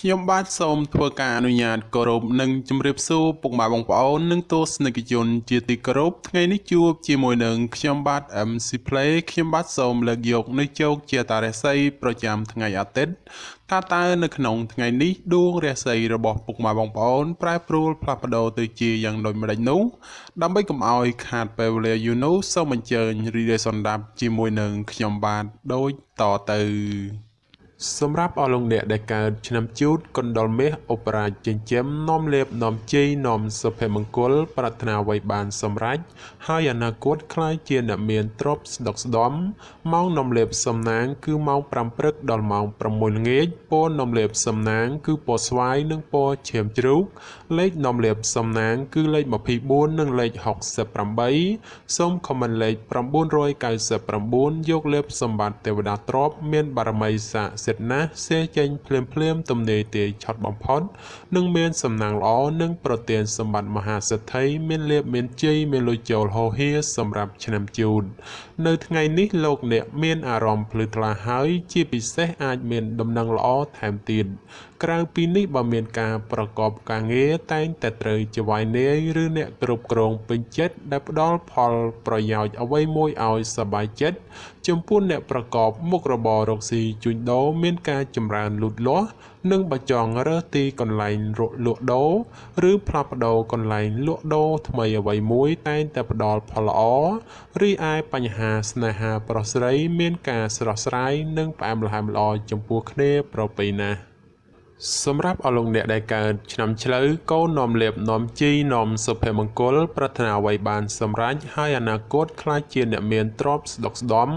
ខ្ញុំបាទសូមធ្វើការអនុញ្ញាតគោរពនិងជម្រាបសួរពុកម៉ែបងប្អូននិងទស្សនិកជនជាទីគោរពថ្ងៃនេះជួបជាមួយនឹងខ្ញុំបាទ MC Play ខ្ញុំបាទសូមលើកយកនៅជោគជាតារាសីប្រចាំថ្ងៃអាទិត្យតើនៅក្នុងថ្ងៃនេះដួងរាសីរបស់ពុកម៉ែបងប្អូនប្រែប្រួលផ្លាស់ប្ដូរទៅជាយ៉ាងដូចម្ដេចនោះដើម្បីកុំឲ្យខាតពេលវេលាយូរនោះសូមអញ្ជើញរីករាយសន្តាប់ជាមួយនឹងខ្ញុំបាទដូចតទៅសម្រាប់អស់លោកអ្នកដែលកើតឆ្នាំជូតកណ្ដុរមាសឧបរាជចិញ្ចឹមនាំលាភនាំជ័យនាំសុភមង្គលប្រាថ្នាអ្វីបានសម្រេចហើយអនាគតក្លាយជាអ្នកមានទ្រព្យស្ដុកស្ដំម៉ោងនាំលាភសំណាងគឺម៉ោង5ព្រឹកដល់ម៉ោង6ល្ងាចពណ៌នាំលាភសំណាងគឺពណ៌ស្វាយនិងពណ៌ឈាមជ្រូកលេខនាំលាភសំណាងគឺលេខ24និងលេខ68សូមខមមិនលេខ999យកលេខសម្បត្តិទេវតាទ្រព្យមានបារមីស័ក្តិសិទ្ធិណាស់សេចេញភ្លាមទំនេរទាយឆត់បំផុតនិងមានសំណាងល្អនិងប្រទានសម្បត្តិមហាសេដ្ឋីមានលាភមានជ័យមានលុយចូលហូរហៀសម្រាប់ឆ្នាំជូតនៅថ្ងៃនេះលោកអ្នកមានអារម្មណ៍ភ្លឺថ្លាហើយជាពិសេសអាចមានដំណឹងល្អថែមទៀតក្រៅពីនេះបើមានការប្រកបការងារតែងតែត្រូវជាវាយនាយឬអ្នកគ្រប់គ្រងពេញចិត្តដែលផ្ដល់ផលប្រយោជន៍អ្វីមួយឲ្យសប្បាយចិត្តចំពោះអ្នកប្រកបមុខរបររកស៊ីជួញដូរមានការចម្រើនលូតលាស់និងបច្ចងរើសទីកន្លែងលក់ដូរឬផ្លាស់ប្ដូរកន្លែងលក់ដូរថ្មីអ្វីមួយតែងតែផ្ដល់ផលល្អរីឯបញ្ហាស្នេហាប្រុសស្រីមានការស្រស់ស្រាយនិងផ្អែមល្ហែមល្អចំពោះគ្នាប្រពៃណាស់សម្រាប់អស់លោកអ្នកដែលកើតឆ្នាំឆ្លូវកូននាំលាភនាំជ័យនាំសុភមង្គលប្រាថ្នាអ្វីបានសម្រេចហើយអនាគតក្លាយជាអ្នកមានទ្រព្យស្ដុកស្ដំ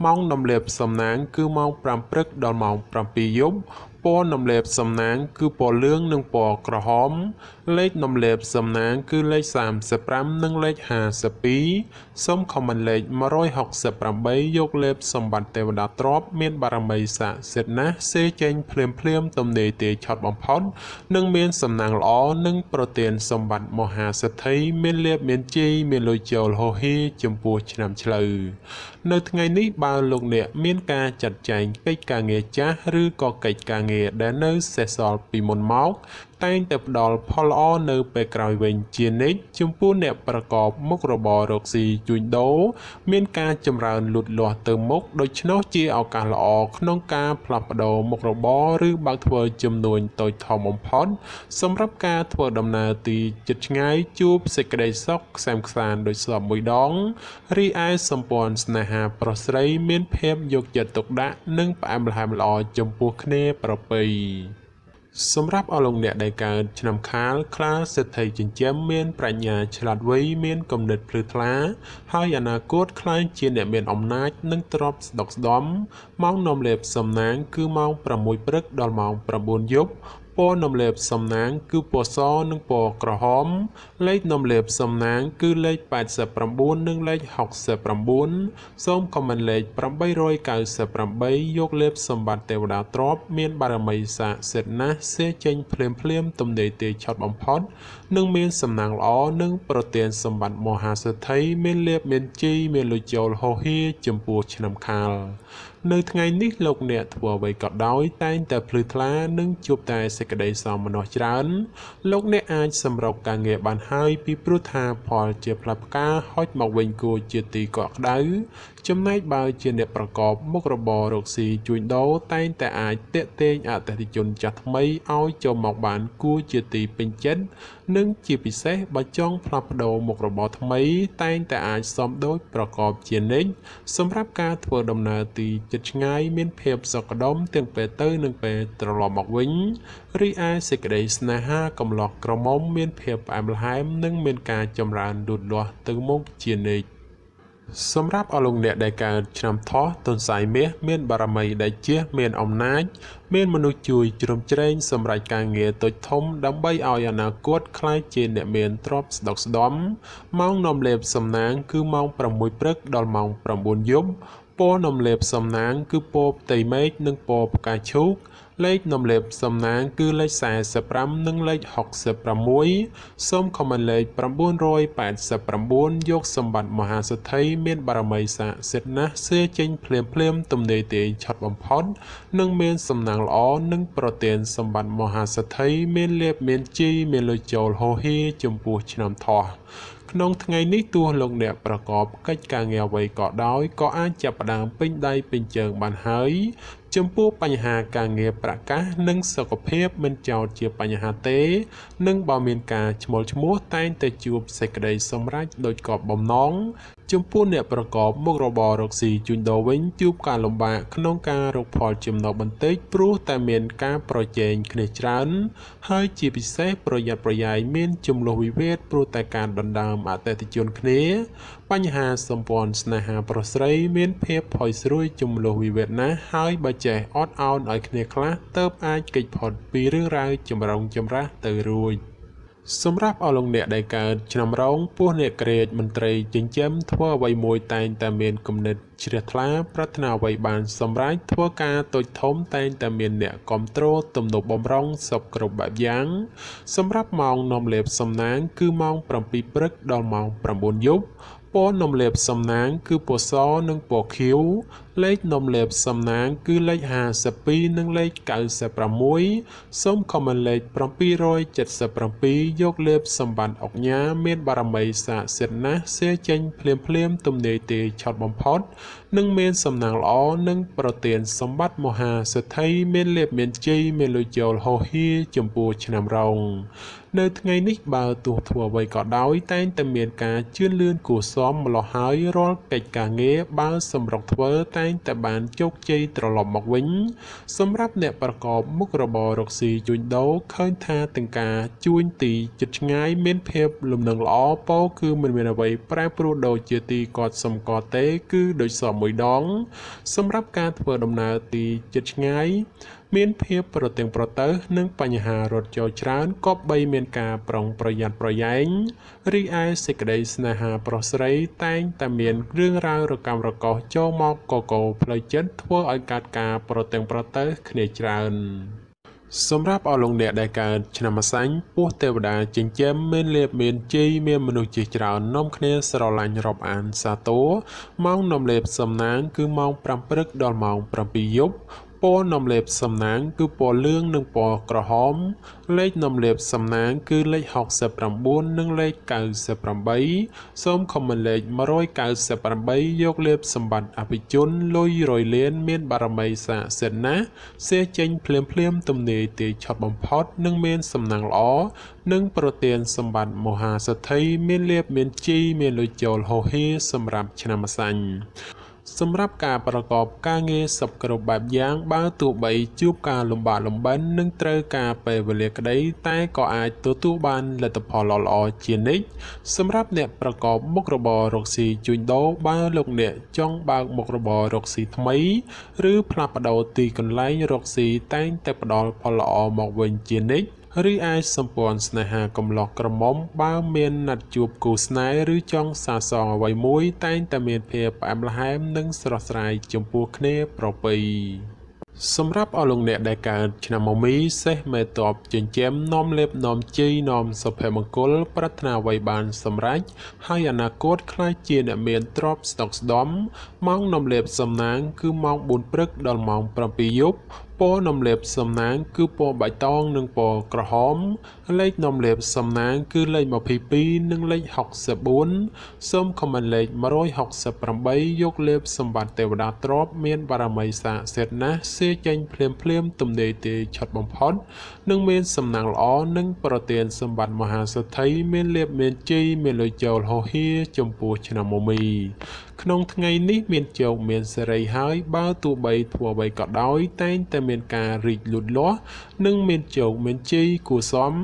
ម៉ោងនាំលាភសំណាងគឺម៉ោង5ព្រឹកដល់ម៉ោង7យប់ពណ៌នាំលេបសំណាងគឺពណ៌លឿងនិងពណ៌ក្រហមលេខនាំលេបសំណាងគឺលេខ35និងលេខ52សូមខមមិនលេខ168យកលេបសម្បត្តិទេវតាទ្រព្យមានបារមីស័ក្តិសិទ្ធិណាស់សេចេញភ្លាមទំនេរទាយឆត់បំផុតនិងមានសំណាងល្អនិងប្រទានសម្បត្តិមហាសេដ្ឋីមានលេបមានជ័យមានលុយចូលហូរហៀចំពោះឆ្នាំឆ្លូវនៅថ្ងៃនេះបើលោកអ្នកមានការចាត់ចែងកិច្ចការងារចាស់ឬក៏កិច្ចការងារដែលនៅសេសសល់ពីមុនមកតែងតែផ្ដល់ផលល្អនៅពេលក្រោយវិញជានិច្ចចំពោះអ្នកប្រកបមុខរបររកស៊ីជួញដូរមានការចម្រើនលូតលាស់ទៅមុខដូច្នោះជាឱកាសល្អក្នុងការផ្លាស់ប្ដូរមុខរបរឬបើកធ្វើចំនួនតូចធំបំផុតសម្រាប់ការធ្វើដំណើរទីជិតឆ្ងាយជួបសេចក្តីសុខខ្សែមខ្សាន្តដូចស្លាប់មួយដងរីឯសម្ព័ន្ធស្នេហាប្រុសស្រីមានភាពយកចិត្តទុកដាក់និងផ្អែមល្ហែមល្អចំពោះគ្នាប្រពៃសម្រាប់អស់លោកអ្នកដែលកើតឆ្នាំខាលខ្លាសេដ្ឋីចិញ្ចឹមមានប្រាជ្ញាឆ្លាតវៃមានគំនិតភ្លឺថ្លាហើយអនាគតក្លាយជាអ្នកមានអំណាចនិងទ្រព្យស្ដុកស្ដំម៉ោងនាំលេបសំណាងគឺម៉ោង6ព្រឹកដល់ម៉ោង9យប់ពណ៌នាំលេបសំណាងគឺពណ៌សនិងពណ៌ក្រហមលេខនាំលេបសំណាងគឺលេខ89និងលេខ69សូមខមមិនលេខ898យកលេបសម្បត្តិទេវតាទ្រព្យមានបារមីស័ក្តិសិទ្ធិណាស់សេចេញភ្លាមទំនេរទាយឆត់បំផុតនិងមានសំណាងល្អនិងប្រទានសម្បត្តិមហាសេដ្ឋីមានលាភមានជ័យមានលុយចូលហូរហៀចំពោះឆ្នាំខាលនៅថ្ងៃនេះលោកអ្នកធ្វើអ្វីក៏ដោយតែងតែភ្លឺថ្លានិងជួបតែសេចក្តីសោមនស្សច្រើនលោកអ្នកអាចសម្រុកការងារបានហើយពីព្រោះថាផលជាផ្លែផ្កាហុចមកវិញគួរជាទីកក់ក្ដៅចំណែកបើជាអ្នកប្រកបមុខរបររកស៊ីជួញដូរតែងតែអាចទាក់ទាញអតិថិជនចាស់ថ្មីឲ្យចូលមកបានគួរជាទីពេញចិត្តនិងជាពិសេសបើចង់ផ្លាស់ប្ដូរមុខរបរថ្មីតែងតែអាចសមដូចប្រកបជានិច្ចសម្រាប់ការធ្វើដំណើរទីជិតឆ្ងាយមានភាពសុខដុមទាំងពេលទៅនិងពេលត្រឡប់មកវិញរីឯសេចក្តីស្នេហាកំឡោះក្រមុំមានភាពផ្អែមល្ហែមនិងមានការចម្រើនលូតលាស់ទៅមុខជានិច្ចសម្រាប់អស់លោកអ្នកដែលកើតឆ្នាំថោះទុនសាយមាសមានបារមីដែលជាមានអំណាចមានមនុស្សជួយជ្រោមជ្រែងសម្រាប់ការងារតូចធំដើម្បីឲ្យអនាគតក្លាយជាអ្នកមានទ្រព្យស្ដុកស្ដំម៉ោងនាំលេបសំណាងគឺម៉ោង6ព្រឹកដល់ម៉ោង9យប់ព ពណ៌នំលេបសំណាងគឺពណ៌ផ្ទៃមេឃនិងពណ៌ផ្កាឈូកលេខនំលេបសំណាងគឺលេខ45និងលេខ66សូមខមមិនលេខ989យកសម្បត្តិមហាសេដ្ឋីមានបារមីស័ក្តិសិទ្ធិណាស់សេចេញភ្លាមទំនេរទាយឆាត់បំផុតនិងមានសំណាងល្អនិងប្រទានសម្បត្តិមហាសេដ្ឋីមានលៀបមានជីមានលុយចូលហូហៀចំពោះឆ្នាំថោះក្នុងថ្ងៃនេះទោះលោកអ្នកប្រកបកិច្ចការងារអ្វីក៏ដោយក៏អាចចាប់ផ្ដើមពេញដៃពេញជើងបានហើយចំពោះបញ្ហាការងារប្រកាសនិងសុខភាពមិនចោទជាបញ្ហាទេនិងបើមានការឈ្មោះតែងតែជួបសេចក្តីសម្រេចដោយកប់បំណងចំពោះអ្នកប្រកបមុខរបររកស៊ីជួញដូរវិញជួបការលំបាកក្នុងការរកផលចំណូលបន្តិចព្រោះតែមានការប្រជែងគ្នាច្រើនហើយជាពិសេសប្រយ័ត្នប្រយែងមានចំនួនវិវាទព្រោះតែការដណ្ដើមអតិថិជនគ្នាបញ្ហាសម្ព័ន្ធស្នេហាប្រុសស្រីមានភាពផុយស្រួយចំនួនវិវាទណាស់ហើយបើចេះអត់ឱនឲ្យគ្នាខ្លះទើបអាចគេចផុតពីរឿងរ៉ាវចម្រុងចម្រាស់ទៅរួចសម្រាប់អស់លោកអ្នកដែលកើតឆ្នាំរោងពោះអ្នកក្រៀតមន្ត្រីចិញ្ចឹមធ្វើអ្វីមួយតែងតែមានគំនិតជ្រះថ្លាប្រាថ្នាអ្វីបានសម្រេចធ្វើការតូចធំតែងតែមានអ្នកគ្រប់គ្រងទំនុកបំរុងសពគ្រប់បែបយ៉ាងសម្រាប់ម៉ោងនាំលេបសំណាងគឺម៉ោង7ព្រឹកដល់ម៉ោង9យប់ពណ៌នំលេបសំណាងគឺពណ៌សនិងពណ៌ខៀវលេខនំលេបសំណាងគឺលេខ52និងលេខ96សូមខមមិនលេខ777យកលេបសម្បត្តិអុកញ៉ាមានបារមីស័ក្តិសិទ្ធិណាស់សេចេញភ្លាមទំនេរទាយឆត់បំផុតនិងមានសំណាងល្អនិងប្រទានសម្បត្តិមហាសេដ្ឋីមានលេបមានជ័យមានលុយចូលហូហៀចំពោះឆ្នាំរោងនៅថ្ងៃនេះបើទោះធ្វើអ្វីក៏ដោយតែងតែមានការជឿនលឿនគួរសមម្លោះហើយរាល់កិច្ចការងារបើសម្រុកធ្វើតែងតែបានជោគជ័យត្រឡប់មកវិញសម្រាប់អ្នកប្រកបមុខរបររកស៊ីជួញដូរឃើញថាទាំងការជួញទីជិតឆ្ងាយមានភាពលំនឹងល្អពោគឺមិនមានអ្វីប្រែប្រួលដូចជាទីគាត់សម្គាល់ទេគឺដូចសពមួយដងសម្រាប់ការធ្វើដំណើរទីជិតឆ្ងាយមានភាពប្រទាំងប្រទៅនិងបញ្ហារត់ចូលច្រើនក៏បីមានការប្រុងប្រយ័ត្នប្រយែងរីឯសេចក្តីស្នេហាប្រុសស្រីតែងតែមានរឿងរ៉ាវរកាំរកោសចូលមកកកផ្លូវចិត្តធ្វើឲ្យកើតការប្រទាំងប្រទៅគ្នាច្រើនសម្រាប់អស់លោកអ្នកដែលកើតឆ្នាំម្សាញ់ពោះទេវតាចិញ្ចឹមមានលៀបមានជ័យមានមនុស្សជាច្រើននាំគ្នាស្រឡាញ់រាប់អានសាទរម៉ោងនំលេបសំណាងគឺម៉ោង5ព្រឹកដល់ម៉ោង7យប់ពណ៌នំលេបសំណាងគឺពណ៌លឿងនិងពណ៌ក្រហមលេខនំលេបសំណាងគឺលេខ69និងលេខ98សូមខមមិនលេខ198យកលេបសម្បត្តិអភិជនលុយរយលានមានបារមីស័ក្តិសិទ្ធិណាស់សេចេញភ្លាមទំនេរទាយឆត់បំផុតនិងមានសំណាងល្អនិងប្រទានសម្បត្តិមហាសេដ្ឋីមានលៀបមានជីមានលុយចូលហូហៀសម្រាប់ឆ្នាំម្សាញ់សម្រាប់ការប្រកបការងារសពគ្រប់បែបយ៉ាងបើទោះបីជួបការលំបាកលំបិននិងត្រូវការពេលវេលាក្តីតែក៏អាចទទួលបានលទ្ធផលល្អជានិច្ចសម្រាប់អ្នកប្រកបមុខរបររកស៊ីជួញដូរបើលោកអ្នកចង់បើកមុខរបររកស៊ីថ្មីឬផ្លាស់ប្ដូរទីកន្លែងរកស៊ីតែងតែផ្ដល់ផលល្អមកវិញជានិច្ចឬឯសម្ព័ន្ធស្នេហាកំឡោះក្រមុំបើមានណាត់ជួបគូស្នេហ៍ឬចង់សាសងអ្វីមួយតែងតែមានភាពផ្អែមល្ហែមនិងស្រស់ស្រាយចំពោះគ្នាប្រពៃសម្រាប់អស់លោកអ្នកដែលកើតឆ្នាំមមីសេះមេតបចិញ្ចឹមនាំលេបនាំជ័យនាំសុភមង្គលប្រាថ្នាអ្វីបានសម្រេចហើយអនាគតខ្លាចជាអ្នកមានទ្រព្យស្តុកស្តម្ភម៉ោងនាំលេបសំណាងគឺម៉ោង4ព្រឹកដល់ម៉ោង7យប់ពណ៌នំលេបសំណាងគឺពណ៌បៃតងនិងពណ៌ក្រហមលេខនំលេបសំណាងគឺលេខ22និងលេខ64សូមខមមិនលេខ168យកលេបសម្បត្តិទេវតាទ្រព្យមានបារមីស័ក្តិសិទ្ធិណាស់សេចេញភ្លាមទំនេរទាយឆត់បំផុតនិងមានសំណាងល្អនិងប្រទានសម្បត្តិមហាសេដ្ឋីមានលៀបមានជ័យមានលុយចូលហូហៀចំពោះឆ្នាំមមីក្នុងថ្ងៃនេះមានជោគមានសេរីហើយបើទោះបីធ្វើអ្វីក៏ដោយតែងតែមានការរីកលូតលាស់និងមានជោគមានជ័យគួរសម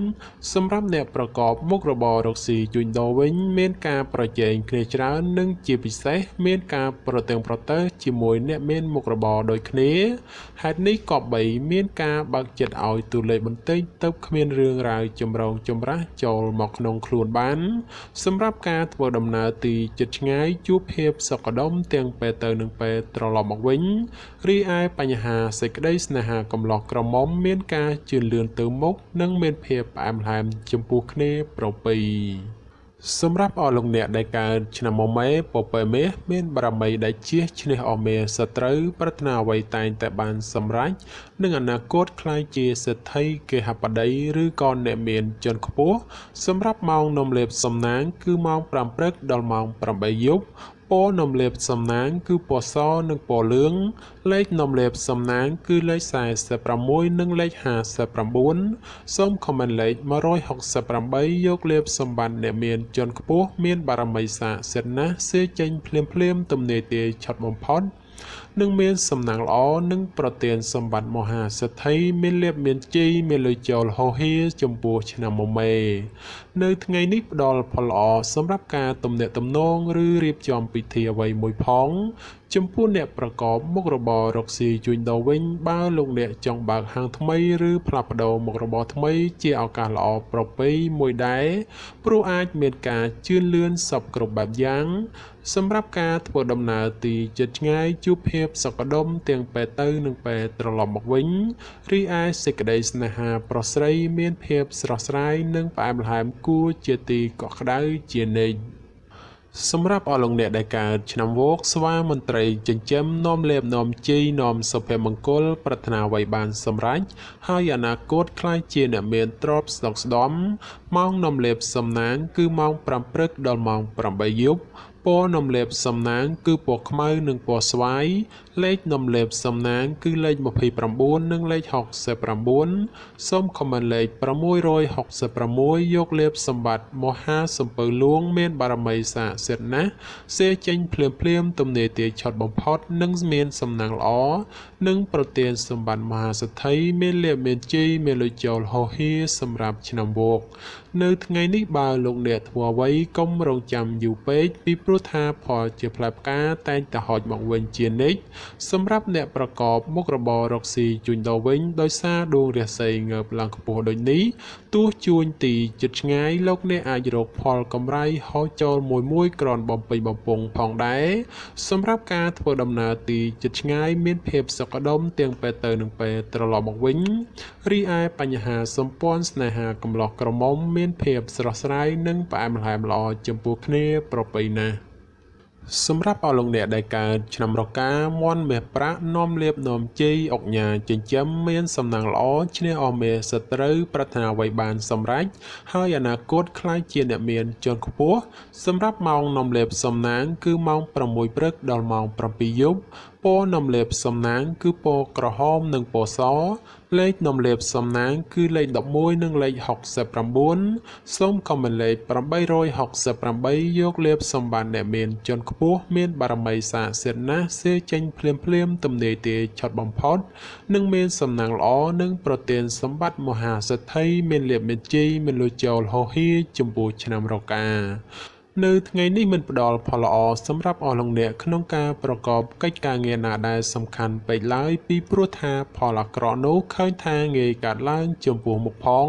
សម្រាប់អ្នកប្រកបមុខរបររកស៊ីជួញដូរវិញមានការប្រជែងគ្នាច្រើននិងជាពិសេសមានការប្រទាំងប្រទើជាមួយអ្នកមានមុខរបរដូចគ្នាហេតុនេះក៏បីមានការបើកចិត្តឲ្យទូលេខបន្តិចទៅគ្មានរឿងរ៉ាវចម្រូងចម្រាសចូលមកក្នុងខ្លួនបានសម្រាប់ការធ្វើដំណើរទីជិតឆ្ងាយជួបភាព សុខដុមទាំងពេលទៅនិងពេលត្រឡប់មកវិញរីឯបញ្ហាសេចក្តីស្នេហាកំឡោះក្រមុំមានការជឿនលឿនទៅមុខនិងមានភាពផ្អែមល្ហែមចំពោះគ្នាប្រពៃសម្រាប់អស់លោកអ្នកដែលកើតឆ្នាំមមែពពែមាសមានបារមីដែលជះឈ្នះអស់មាសសត្រូវប្រាថ្នាអ្វីតែងតែបានសម្រេចនឹងអនាគតក្លាយជាសេដ្ឋីគេហបតីឬក៏អ្នកមានជាន់ខ្ពស់សម្រាប់ម៉ោងនំលេបសំណាងគឺម៉ោង5ព្រឹកដល់ម៉ោង8យប់ពណ៌នំលេបសំណាងគឺពណ៌សនិងពណ៌លឿងលេខនំលេបសំណាងគឺលេខ46និងលេខ59សូមខមមិនលេខ168យកលេបសម្បត្តិអ្នកមានជាន់ខ្ពស់មានបារមីស័ក្តិសិទ្ធិណាស់សៀចេញភ្លាមទំនេរទាយឆត់បំផុតនឹងមានសំណាងល្អនិងប្រទានសម្បត្តិមហាសេដ្ឋីមានលៀបមានជ័យមានលុយចូលហោហៀចំពោះឆ្នាំមមែនៅថ្ងៃនេះផ្ដល់ផលល្អសម្រាប់ការទំនាក់ទំនងឬរៀបចំពិធីអ្វីមួយផងចំពោះអ្នកប្រកបមុខរបររកស៊ីជួញដូរវិញបើលោកអ្នកចង់បើកហាងថ្មីឬផ្លាស់ប្ដូរមុខរបរថ្មីជាឱកាសល្អប្រពៃមួយដែរព្រោះអាចមានការជឿនលឿនសពគ្រប់បែបយ៉ាងសម្រាប់ការធ្វើដំណើរទីជិតឆ្ងាយជួបភាពសុខដុមទាំងពេលទៅនិងពេលត្រឡប់មកវិញរីឯសេចក្តីស្នេហាប្រុសស្រីមានភាពស្រស់ស្រាយនិងផ្អែមល្ហែមគួរជាទីកក់ក្ដៅជានិច្ចសម្រាប់អស់លោកអ្នកដែលកើតឆ្នាំវោកស្វាមន្ត្រីចិញ្ចឹមនាំលេបនាំជ័យនាំសុភមង្គលប្រាថ្នាអ្វីបានសម្រេចហើយអនាគតក្លាយជាអ្នកមានទ្រព្យស្ដុកស្ដំម៉ោងនាំលេបសំណាងគឺម៉ោង5ព្រឹកដល់ម៉ោង8យប់ពណ៌នំលេបសំណាងគឺពណ៌ខ្មៅនិងពណ៌ស្វាយលេខនំលេបសំណាងគឺលេខ29និងលេខ69សូមខមមិនលេខ666យកលេបសម្បត្តិមហាសំពៅលួងមានបារមីស័ក្តិសិទ្ធិណាស់សេចេញភ្លាមទំនេរទាយឆត់បំផុតនិងមានសំណាងល្អនិងប្រទានសម្បត្តិមហាសេដ្ឋីមានលៀបមានជ័យមានលុយចូលហោហៀសម្រាប់ឆ្នាំវោកនៅថ្ងៃនេះបើលោកអ្នកធ្វើអ្វីកុំរងចាំយូរពេកពីព្រោះថាផលជាផ្លែផ្កាតែងតែហោចមកវិញជានិច្ចសម្រាប់អ្នកប្រកបមុខរបររកស៊ីជួញដូរវិញដោយសារដួងរាសីងើបឡើងខ្ពស់ដូចនេះទោះជួញទីជិតឆ្ងាយលោកអ្នកអាចរកផលកម្រៃហោចចូលមួយក្រនបំពេញបំពង់ផងដែរសម្រាប់ការធ្វើដំណើរទីជិតឆ្ងាយមានភាពសុខដុមទាំងពេលទៅនិងពេលត្រឡប់មកវិញរីឯបញ្ហាសម្ព័ន្ធស្នេហាកំឡោះក្រមុំមានភាពស្រស់ស្រាយនិងផ្អែមល្ហែមល្អចំពោះគ្នាប្រពៃណាស់សម្រាប់អស់លោកអ្នកដែលកើតឆ្នាំរកាមាន់មាសប្រាក់នាំលៀបនាំជ័យអុកញ៉ាចិញ្ចឹមមានសំណាងល្អឈ្នះអស់មាសសត្រូវប្រាថ្នាអ្វីបានសម្រេចហើយអនាគតក្លាយជាអ្នកមានជាន់ខ្ពស់សម្រាប់ម៉ោងនាំលៀបសំណាងគឺម៉ោង6ព្រឹកដល់ម៉ោង7យប់ពណ៌នាំលេបសំណាងគឺពណ៌ក្រហមនិងពណ៌សលេខនាំលេបសំណាងគឺលេខ11និងលេខ69សូមខមមិនលេខ868យកលេបសម្បត្តិអ្នកមានជាន់ខ្ពស់មានបារមីស័ក្តិសិទ្ធិណាស់សេចេញភ្លាមទំនេរទាយឆត់បំផុតនិងមានសំណាងល្អនិងប្រទានសម្បត្តិមហាសេដ្ឋីមានលៀបមានជ័យមានលុយចូលហោហៀចំពោះឆ្នាំរកានៅថ្ងៃនេះមិនផ្ដល់ផលល្អសម្រាប់អស់លោកអ្នកក្នុងការប្រកបកិច្ចការងារណាដែលសំខាន់ពេកឡើយពីព្រោះថាផលអាក្រក់នោះឃើញថាងាយកើតឡើងចំពោះមុខផង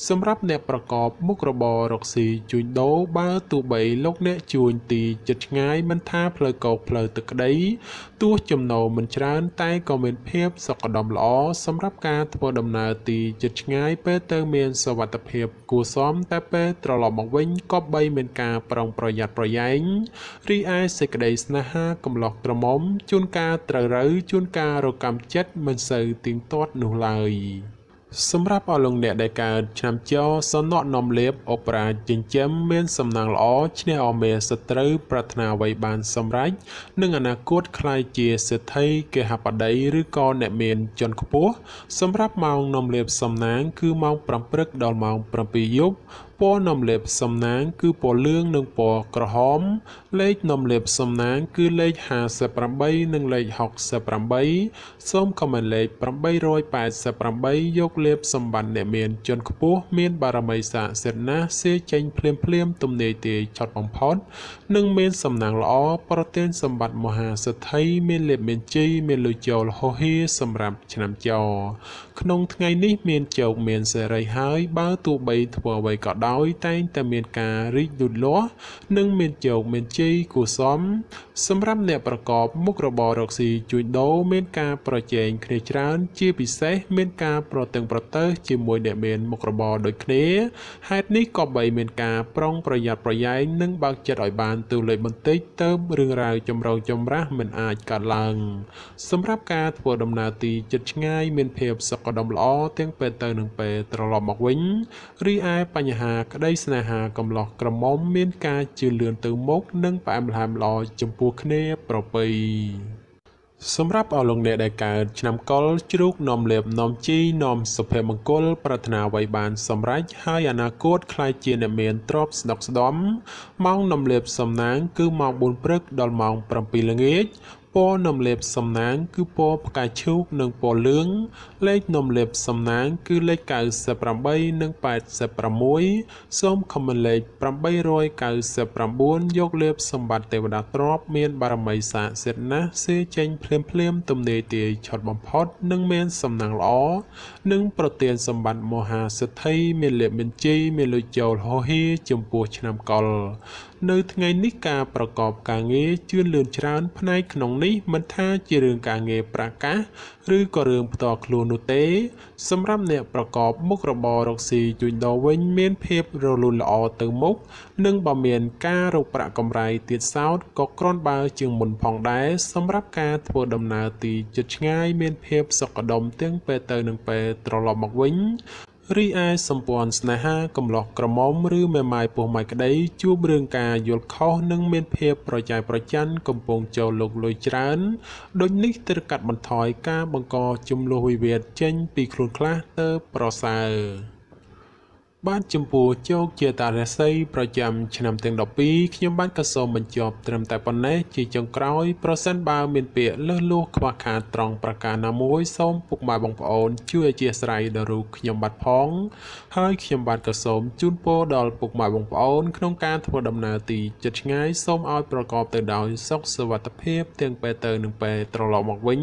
សម្រាប់អ្នកប្រកបមុខរបររកស៊ីជួញដូរបើទោះបីលោកអ្នកជួញទីជិតឆ្ងាយមិនថាផ្លូវកោកផ្លូវទឹកក្តីទោះចំណូលមិនច្រើនតែក៏មានភាពសុខដុមល្អសម្រាប់ការធ្វើដំណើរទីជិតឆ្ងាយពេលទៅមានសុវត្ថិភាពគួរសមតែពេលត្រឡប់មកវិញក៏បីមានការប្រុងប្រយ័ត្នប្រយែងរីឯសេចក្តីស្នេហាកំឡោះក្រមុំជួនកាលត្រូវរើជួនកាលរកម្មចិត្តមិនសូវទៀងទាត់នោះឡើយសម្រាប់អស់លោកអ្នកដែលកើតឆ្នាំចសនៈនាំលេបអូប៉េរ៉ាចិញ្ចឹមមានសំណាងល្អឈ្នះអមេសត្រូវប្រាថ្នាអ្វីបានសម្រេចនឹងអនាគតក្លាយជាសេដ្ឋីគេហបតីឬក៏អ្នកមានជាន់ខ្ពស់សម្រាប់ម៉ោងនាំលេបសំណាងគឺម៉ោង5ព្រឹកដល់ម៉ោង7យប់ពណ៌នាំលេបសំណាងគឺពណ៌លឿងនិងពណ៌ក្រហមលេខនាំលេបសំណាងគឺលេខ58និងលេខ68សូមខមមិនលេខ888យកលេបសម្បត្តិអ្នកមានជាន់ខ្ពស់មានបារមីស័ក្តិសិទ្ធិណាស់សេចេញភ្លាមទំនេរទាយឆត់បំផុតនិងមានសំណាងល្អប្រទានសម្បត្តិមហាសេដ្ឋីមានលេបមានជ័យមានលុយចូលហោហៀសម្រាប់ឆ្នាំចក្នុងថ្ងៃនេះមានជោគមានសេរីហើយបើទោះបីធ្វើអ្វីក៏ដោយ ដោយតែងតែមានការរីកលូតលាស់និងមានជោគមានជ័យគួរសមសម្រាប់អ្នកប្រកបមុខរបររកស៊ីជួញដូរមានការប្រជែងគ្នាច្រើនជាពិសេសមានការប្រតឹងប្រទើសជាមួយអ្នកមានមុខរបរដូចគ្នាហេតុនេះក៏បីមានការប្រុងប្រយ័ត្នប្រយែងនិងបើកចិត្តឲ្យបានទូលាយបន្តិចទៅរឿងរ៉ាវចម្រូងចម្រាសមិនអាចកើតឡើងសម្រាប់ការធ្វើដំណើរទីជិតឆ្ងាយមានភាពសុខដុមល្អទាំងពេលទៅនិងពេលត្រឡប់មកវិញរីឯបញ្ហាក្តីស្នេហាកំឡោះក្រមុំមានការជឿនលឿនទៅមុខនិងផ្អែមល្ហែមល្អចំពោះគ្នាប្រពៃសម្រាប់អស់លោកអ្នកដែលកើតឆ្នាំកុរជ្រូកនាំលេបនាំជីនាំសុភមង្គលប្រាថ្នាអ្វីបានសម្រេចហើយអនាគតខ្លាយជាអ្នកមានទ្រព្យស្ដុកស្ដំម៉ោងនាំលេបសំណាងគឺម៉ោង4ព្រឹកដល់ម៉ោង7ល្ងាចពណ៌នំលេបសំណាងគឺពណ៌ផ្កាឈូកនិងពណ៌លឿងលេខនំលេបសំណាងគឺលេខ98និង86សូមខមមិនលេខ899យកលេបសម្បត្តិទេវតាទ្រព្យមានបារមីស័ក្តិសិទ្ធិណាស់សេចេញភ្លាមទំនេរទាយឆត់បំផុតនិងមានសំណាងល្អនិងប្រទានសម្បត្តិមហាសិទ្ធិមានលេបមានជ័យមានលុយចូលហោហៀចំពោះឆ្នាំកុរនៅថ្ងៃនេះការប្រកបការងារជឿនលឿនច្រើនផ្នែកក្នុងនេះមិនថាជារឿងការងារប្រកាសឬក៏រឿងផ្ទាល់ខ្លួននោះទេសម្រាប់អ្នកប្រកបមុខរបររកស៊ីជួញដូរវិញមានភាពរលូនល្អទៅមុខនិងបើមានការរកប្រាក់កម្រៃទៀតសោតក៏គ្រាន់បើជាងមុនផងដែរសម្រាប់ការធ្វើដំណើរទីជិតឆ្ងាយមានភាពសុខដុមទាំងពេលទៅនិងពេលត្រឡប់មកវិញរីឯសម្ព័ន្ធស្នេហាកំឡោះក្រមុំឬមេម៉ាយពោះម៉ាយក្តីជួបរឿងការយល់ខុសនិងមានភាពប្រចែកប្រច័ណ្ឌកំពុងចូលលោកលុយច្រើនដូចនេះត្រូវកាត់បន្ថយការបង្កជំលោះវិវាទចេញពីខ្លួនខ្លះទៅប្រសើរបាទចំពោះជោគជាតារាសីប្រចាំឆ្នាំទាំង12ខ្ញុំបាទក៏សូមបញ្ចប់ត្រឹមតែប៉ុណ្ណេះជាចុងក្រោយប្រសិនបើមានពាក្យលើសលួសខ្វះខាតត្រង់ប្រការណាមួយសូមពុកម៉ែបងប្អូនជួយអធ្យាស្រ័យដល់រូបខ្ញុំបាទផងហើយខ្ញុំបាទក៏សូមជូនពរដល់ពុកម៉ែបងប្អូនក្នុងការធ្វើដំណើរទីជិតឆ្ងាយសូមឲ្យប្រកបទៅដោយសុខសុវត្ថិភាពទាំងពេលទៅនិងពេលត្រឡប់មកវិញ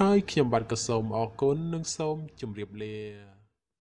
ហើយខ្ញុំបាទក៏សូមអរគុណនិងសូមជម្រាបលា